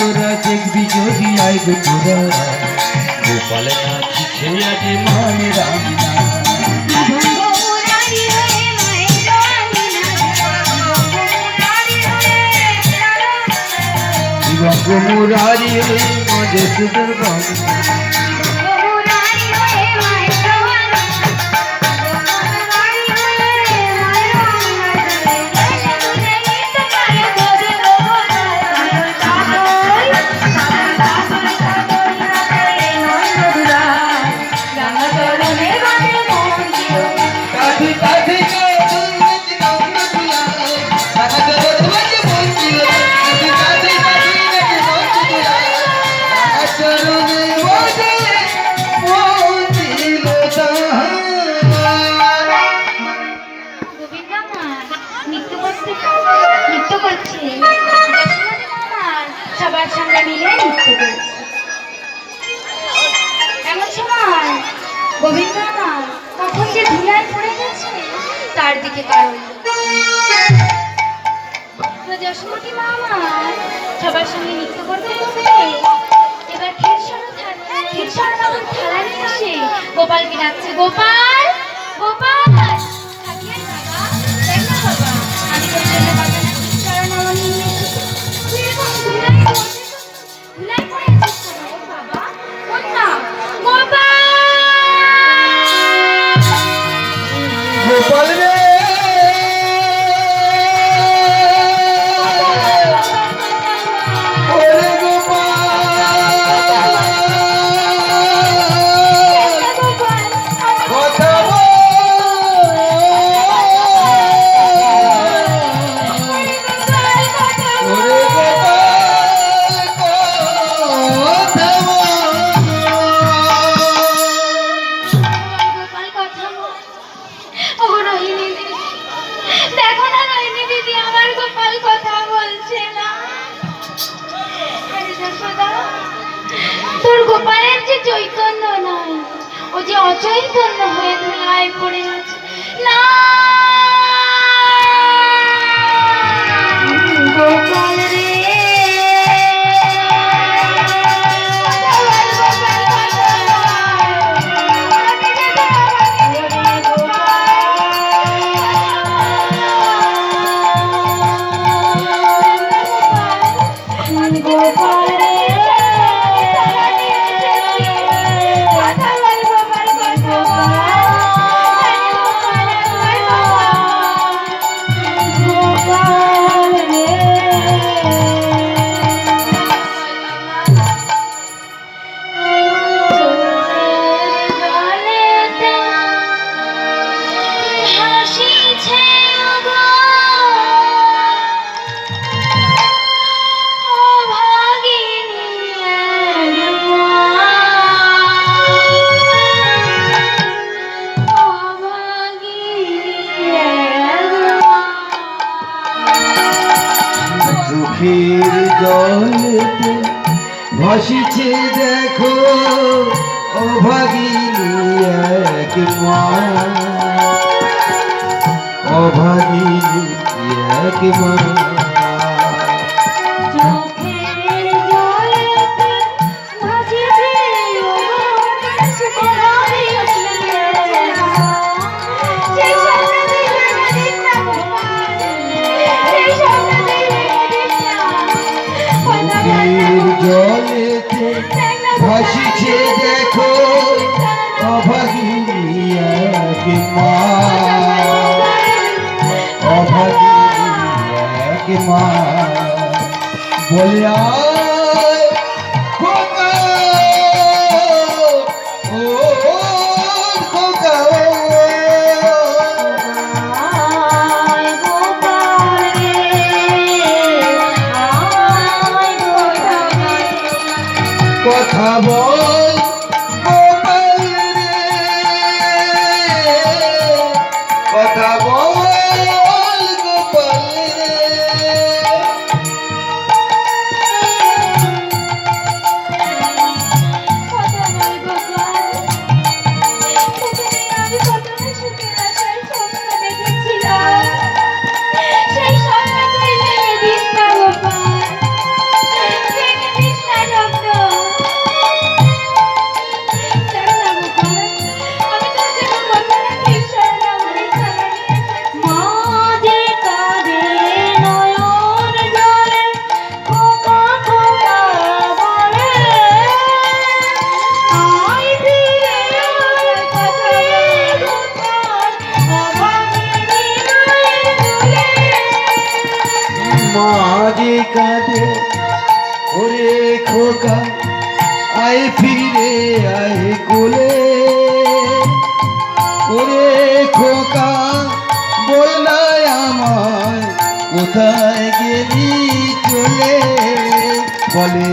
তোরা দেখবি যদি আয় গো তোরা গোপালে নাচিছে আজ মানে রান্না মুরারি মজে সুন্দর সবার সঙ্গে মিলে নৃত্য করছে। এমন সময় গোবিন্দ আমার কখন যে ধুলায় পড়ে গেছে তার দিকে কারণ যশোমতী মা আমার সবার সঙ্গে নৃত্য করতে করতে এবার ক্ষীরসার বাবুর থালা নিয়ে এসে গোপালকে ডাকছে, গোপাল গোপাল থাকিয়ে বাবা দেখ না বাবা আমি তোর জন্য বাবা না ক্ষীরসার নবনী নিয়ে এসেছি। তুই এরকম ধুলায় পড়ে আছিস কেন বাবা? ওঠ না গোপাল। গোপাল রে তোর গোপালের যে চৈতন্য নয়, ও যে অচৈতন্য হয়ে ধুলায় পড়ে আছে। না গোপাল রে চোখের জলেতে ভাসিছে দেখো অভাগিনী এক মা, অভাগিনী এক মা। জলেতে ভাসিছে দেখো অভাগিনী এক মা, অভাগিনী এক মা। বলে আয় খোকা ও খোকা কথা বল গোপাল রে, কথা বল গোপাল রে। খোকা আয় ফিরে আয় কোলে, ওরে খোকা বল না আমায় কোথায় গেলি চলে, বলে